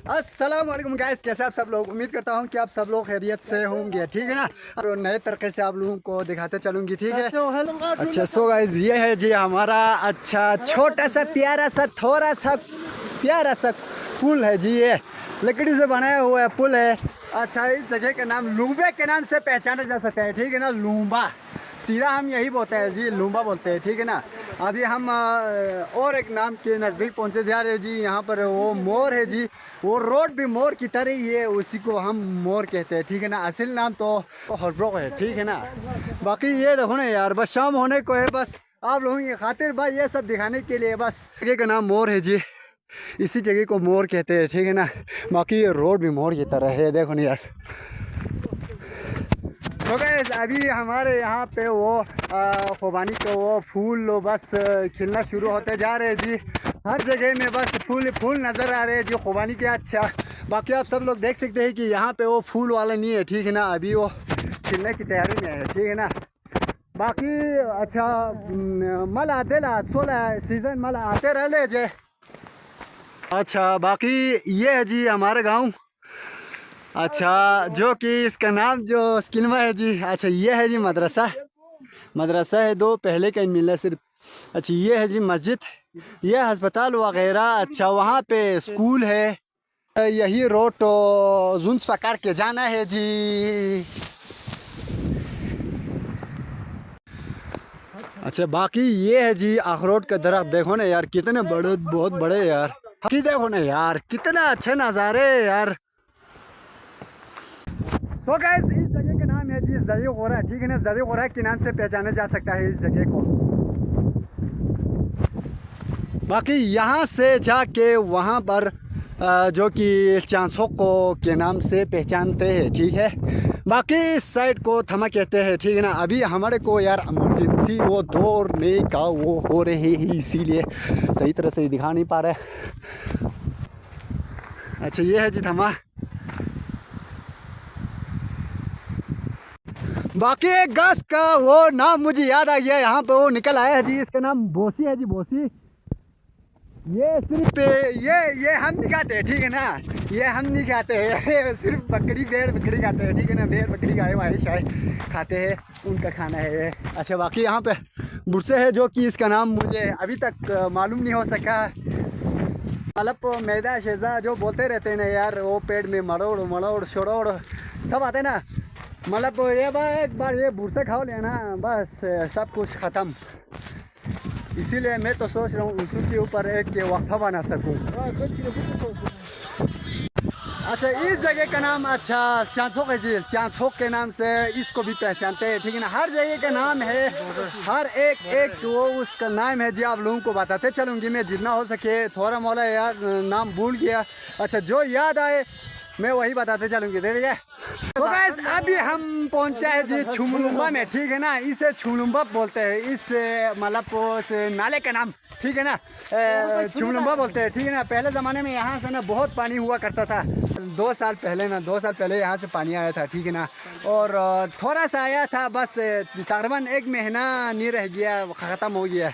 अस्सलाम वालेकुम गाइस, कैसे आप सब लोग। उम्मीद करता हूँ कि आप सब लोग खैरियत से होंगे, ठीक है ना। और नए तरीके से आप लोगों को दिखाते चलूँगी, ठीक है। अच्छा सो गाइस, ये है जी हमारा अच्छा छोटा सा प्यारा सा थोड़ा सा प्यारा सा पुल है जी। ये लकड़ी से बनाया हुआ है पुल है। अच्छा, इस जगह का नाम लूम्बे के नाम से पहचाना जा सकता है, ठीक है ना। लूम्बा सीधा हम यही बोलते हैं जी, लूम्बा बोलते हैं, ठीक है ना। अभी हम और एक नाम के नज़दीक पहुंचे जा रहे हैं जी। यहाँ पर वो मोर है जी, वो रोड भी मोर की तरह ही है, उसी को हम मोर कहते हैं, ठीक है ना। असल नाम तो हॉर्ब्रोक है, ठीक है ना। बाकी ये देखो ना यार, बस शाम होने को है, बस आप लोगों की खातिर भाई ये सब दिखाने के लिए बस। जगह का नाम मोर है जी, इसी जगह को मोर कहते हैं, ठीक है ना। बाकी ये रोड भी मोर की तरह है, देखो ना यार। तो गाइस अभी हमारे यहाँ पे वो खुबानी के वो फूल बस खिलना शुरू होते जा रहे हैं जी। हर जगह में बस फूल फूल नज़र आ रहे हैं जी खुबानी के। अच्छा, बाकी आप सब लोग देख सकते हैं कि यहाँ पे वो फूल वाला नहीं है, ठीक है ना। अभी वो खिलने की तैयारी में है, ठीक है ना। बाकी अच्छा मल आते ला सोलह सीज़न मल आते रह जे। अच्छा, बाकी ये है जी हमारा गाँव। अच्छा, जो कि इसका नाम जो स्किलमा है जी। अच्छा, ये है जी मदरसा, मदरसा है दो पहले का मिला सिर्फ। अच्छा, ये है जी मस्जिद, ये अस्पताल वगैरह। अच्छा, वहाँ पे स्कूल है। यही रोड तो जुन्स पकड़ के जाना है जी। अच्छा, बाकी ये है जी अखरोट का दरख्त, देखो ना यार कितने बड़े, बहुत बड़े यार। देखो ना यार कितना अच्छे नज़ारे यार। तो गाइस इस जगह का नाम है जी ज़री गोरा, ठीक है ना। ज़री गोरा के नाम से पहचाना जा सकता है इस जगह को। बाकी यहाँ से जाके वहाँ पर जो कि चांसोको के नाम से पहचानते हैं, ठीक है। बाकी इस साइड को थमा कहते हैं, ठीक है ना। अभी हमारे को यार इमरजेंसी वो दौड़ने का वो हो रहे हैं, इसीलिए सही तरह से दिखा नहीं पा रहे। अच्छा, ये है जी थमा। बाकी एक घास का वो नाम मुझे याद आ गया, यहाँ पे वो निकल आया है जी। इसका नाम बोसी है जी, बोसी। ये सिर्फ ये हम नहीं खाते हैं, ठीक है ना। ये हम नहीं खाते हैं, सिर्फ बकरी भेड़ बकरी खाते हैं, ठीक है ना। भेड़ बकरी गाय वाय शायद खाते हैं, उनका खाना है ये। अच्छा, बाकी यहाँ पे बुरसे है जो कि इसका नाम मुझे अभी तक मालूम नहीं हो सका। मतलब मैदा शेजा जो बोलते रहते हैं ना यार, वो पेड़ में मरोड़ मरोड़ शोड़ोड़ सब आते हैं ना। मतलब ये एक बार ये बुरसे खाओ लेना, बस सब कुछ ख़त्म। इसीलिए मैं तो सोच रहा हूँ उसी के ऊपर एक वक्फा बना सकूँ। अच्छा, इस जगह का नाम अच्छा चांसोक है जी। चांसोक के नाम से इसको भी पहचानते हैं, ठीक है ना। हर जगह का नाम है, हर एक वो उसका नाम है जी। आप लोगों को बताते चलूँगी मैं जितना हो सके। थोड़ा मोड़ा यार नाम भूल गया। अच्छा, जो याद आए मैं वही बताते चलूँगी, ठीक है। तो गाइस अभी हम पहुंचा है जी छुमलुम्बा में, ठीक है ना। इसे छुमलुम्बा बोलते हैं, इस मतलब नाले का नाम, ठीक है ना, छुमलुम्बा बोलते हैं, ठीक है ना। पहले ज़माने में यहाँ से ना बहुत पानी हुआ करता था। 2 साल पहले यहाँ से पानी आया था, ठीक है ना। और थोड़ा सा आया था, बस तकरीबन 1 महीना नहीं रह गया, ख़त्म हो गया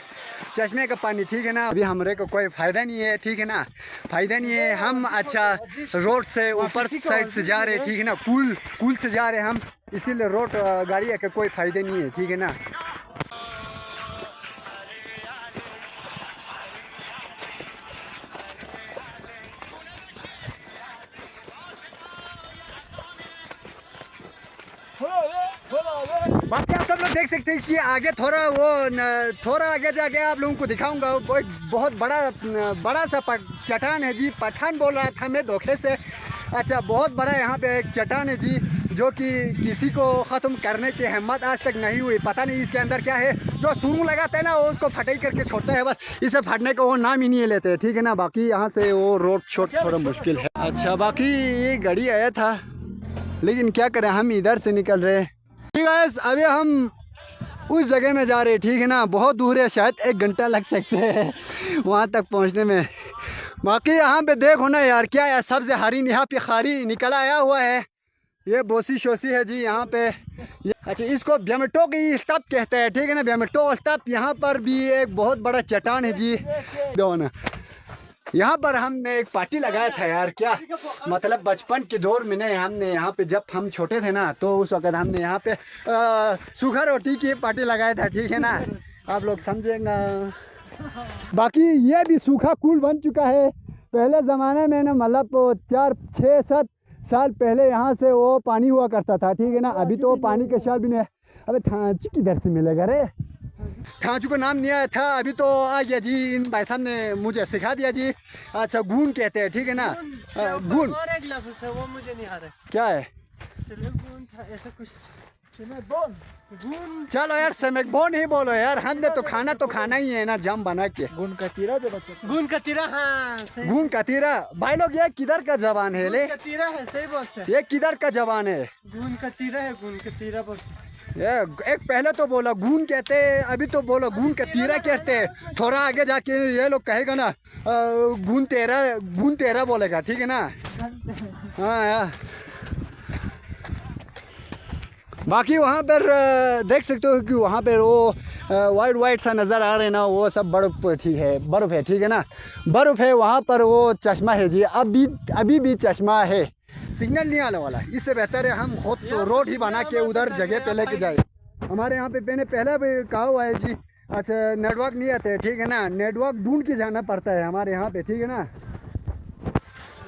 चश्मे का पानी, ठीक है ना। अभी हमारे को कोई फ़ायदा नहीं है, ठीक है ना, फ़ायदा नहीं है। हम अच्छा रोड से ऊपर साइड से जा रहे हैं, ठीक है ना। पुल से जा रहे हैं हम, इसीलिए रोड गाड़ी का कोई फ़ायदा नहीं है, ठीक है ना। बाकी आप सब लोग देख सकते हैं कि आगे थोड़ा आगे जाके आप लोगों को दिखाऊंगा। बहुत बड़ा सा चट्टान है जी। पठान बोल रहा था मैं धोखे से। अच्छा, बहुत बड़ा यहाँ पे एक चट्टान है जी, जो कि किसी को ख़त्म करने की हिम्मत आज तक नहीं हुई। पता नहीं इसके अंदर क्या है। जो सुरंग लगाते हैं ना वो उसको फटाई करके छोड़ते हैं, बस इसे फटने को वो नाम ही नहीं लेते, ठीक है ना। बाकी यहाँ से वो रोड छोट थोड़ा मुश्किल है। अच्छा, बाकी ये गाड़ी आया था, लेकिन क्या करें हम इधर से निकल रहे हैं। ठीक है, अभी हम उस जगह में जा रहे हैं, ठीक है ना। बहुत दूर है, शायद 1 घंटा लग सकते हैं वहाँ तक पहुँचने में। बाकी यहाँ पे देखो ना यार, क्या है सब्ज़ हरी यहाँ पे खारी निकल आया हुआ है। ये बोसी शोसी है जी यहाँ पे। अच्छा, इसको ब्यामटो की स्तप कहते हैं, ठीक है ना। ब्यामटो स्तप यहाँ पर भी एक बहुत बड़ा चट्टान है जी। दो ना यहाँ पर हमने एक पार्टी लगाया था यार, क्या मतलब बचपन के दौर में ने हमने यहाँ पे जब हम छोटे थे ना, तो उस वक्त हमने यहाँ पे सूखा रोटी की पार्टी लगाया था, ठीक है ना, आप लोग समझेंगे। बाकी ये भी सूखा कुल बन चुका है। पहले ज़माने में ना मतलब 4-6-7 साल पहले यहाँ से वो पानी हुआ करता था, ठीक है ना। अभी तो पानी के शाल भी नहीं। अबे थांची किधर से मिलेगा रे? थांचू को नाम नहीं आया था, अभी तो आ गया जी। इन भाई साहब ने मुझे सिखा दिया जी। अच्छा गून कहते हैं, ठीक है ना। गून और एक लफ्ज़ है वो मुझे नहीं आ रहा क्या है? गून था ऐसा कुछ। गून चलो यार सेमेक बोन ही बोलो यार, हमने तो खाना ही है ना जम बना के। गून का तीरा जो बच्चा, गून का तीरा, हाँ सही। गून का तीरा भाई लोग, ये किधर का जबान है ले? गून का तीरा है, सही बोलते हैं। ये किधर का जबान है? गून का तीरा है, गून का तीरा बोलते हैं। ये एक पहले तो बोला गून कहते, अभी तो बोलो गून का तीरा कहते। थोड़ा आगे जाके ये लोग कहेगा ना गून तेरा बोलेगा, ठीक है ना। हाँ यार, बाकी वहाँ पर देख सकते हो कि वहाँ पर वो वाइट सा नज़र आ रहे हैं ना, वो सब बर्फ़ ठीक है, बर्फ़ है, ठीक है ना, बर्फ़ है। वहाँ पर वो चश्मा है जी, अभी भी चश्मा है। सिग्नल नहीं आने वाला, इससे बेहतर है हम खुद तो रोड ही बना के उधर जगह पे लेके जाए। हमारे यहाँ पे मैंने पहले भी कहा हुआ है जी। अच्छा नेटवर्क नहीं आते, ठीक है ना, नेटवर्क ढूंढ के जाना पड़ता है हमारे यहाँ पे, ठीक है ना।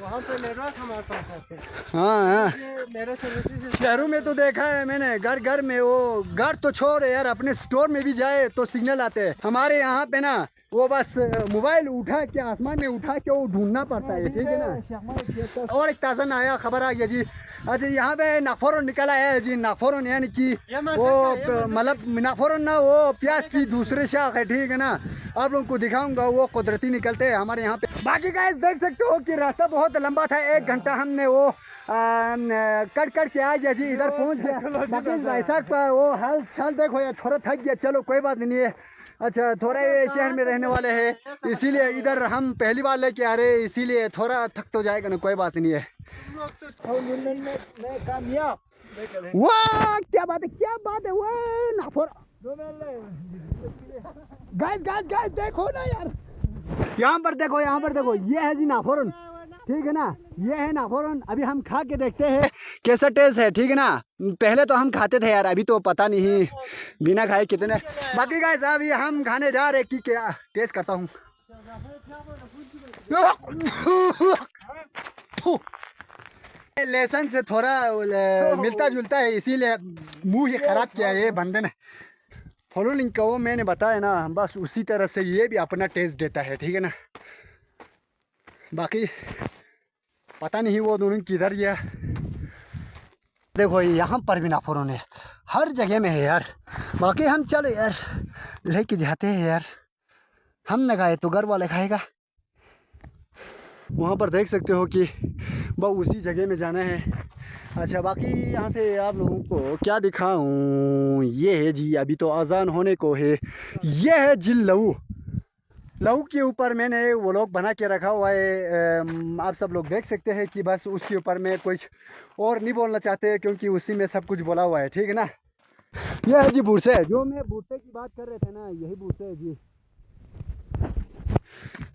वहाँ पे नेटवर्क हमारे पास आते हैं। हाँ मेरे सर्विस से शहरों में तो देखा है मैंने, घर में वो घर तो छोड़ यार, अपने स्टोर में भी जाए तो सिग्नल आते हैं। हमारे यहाँ पे ना वो बस मोबाइल उठा के आसमान में उठा के वो ढूंढना पड़ता है, ठीक है ना। और एक ताज़ा नया खबर आ गया जी। अच्छा यहाँ पे नाफोरन निकल आया है जी। नाफोरन यानी कि वो मतलब नाफोरन ना, वो प्याज की दूसरी शाख है, ठीक है ना। आप लोगों को दिखाऊंगा, वो कुदरती निकलते हैं हमारे यहाँ पे। बाकी गाइस देख सकते हो कि रास्ता बहुत लंबा था, 1 घंटा हमने वो कट के आ गया जी, इधर पहुँच गया। बाकी भाई साहब वो हाल चाल देखो यार, थोड़ा थक गया, चलो कोई बात नहीं है। अच्छा थोड़ा ये शहर में रहने वाले हैं, इसीलिए इधर हम पहली बार लेके आ रहे हैं, इसीलिए थोड़ा थक तो जाएगा ना, कोई बात नहीं है। वाह क्या बात है वाह नाफोर। गाइस देखो ना यार, यहाँ पर देखो ये है जी नाफोरन, ठीक है ना, ये है नाफोरन। अभी हम खा के देखते हैं कैसा टेस्ट है, ठीक है ना। पहले तो हम खाते थे यार, अभी तो पता नहीं बिना खाए कितने। बाकी गाइस अभी हम खाने जा रहे कि क्या टेस्ट करता हूँ। लहसुन से थोड़ा मिलता जुलता है, इसीलिए मुंह ही खराब किया ये बंदे ने। फॉलोइंग का वो मैंने बताया ना, बस उसी तरह से ये भी अपना टेस्ट देता है, ठीक है ना। बाकी पता नहीं वो दोनों किधर गया। देखो यहाँ पर भी नाफोरन है, हर जगह में है यार। बाकी हम चलो यार लेके जाते हैं यार, हम न खाए तो घर वाले खाएगा। वहाँ पर देख सकते हो कि बस उसी जगह में जाना है। अच्छा बाकी यहाँ से आप लोगों को क्या दिखाऊं, ये है जी, अभी तो अजान होने को है। ये है जी लहू के ऊपर मैंने वो लोग बना के रखा हुआ है। आप सब लोग देख सकते हैं कि बस उसके ऊपर मैं कुछ और नहीं बोलना चाहते, क्योंकि उसी में सब कुछ बोला हुआ है, ठीक है ना। यह है जी बूरसे, जो मैं बूरसे की बात कर रहे थे ना, यही बूरसे है जी।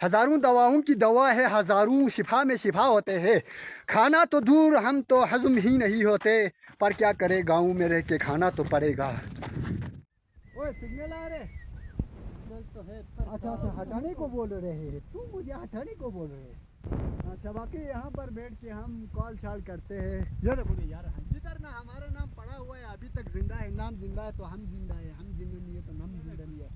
हज़ारों दवाओं की दवा है, हज़ारों शिफा में शिफा होते हैं। खाना तो दूर हम तो हजम ही नहीं होते, पर क्या करे गाँव में रह के खाना तो पड़ेगा। ओए सिग्नल आ रहे तो है। अच्छा हटाने को बोल रहे हैं, तू मुझे हटाने को बोल रहे हैं। अच्छा बाकी यहाँ पर बैठ के हम कॉल छाल करते हैं। ये देखो यार, जिधर ना हमारा नाम पड़ा हुआ है अभी तक जिंदा है, नाम जिंदा है तो हम जिंदा है, हम जिंदा नहीं है तो नाम जिंदा नहीं है।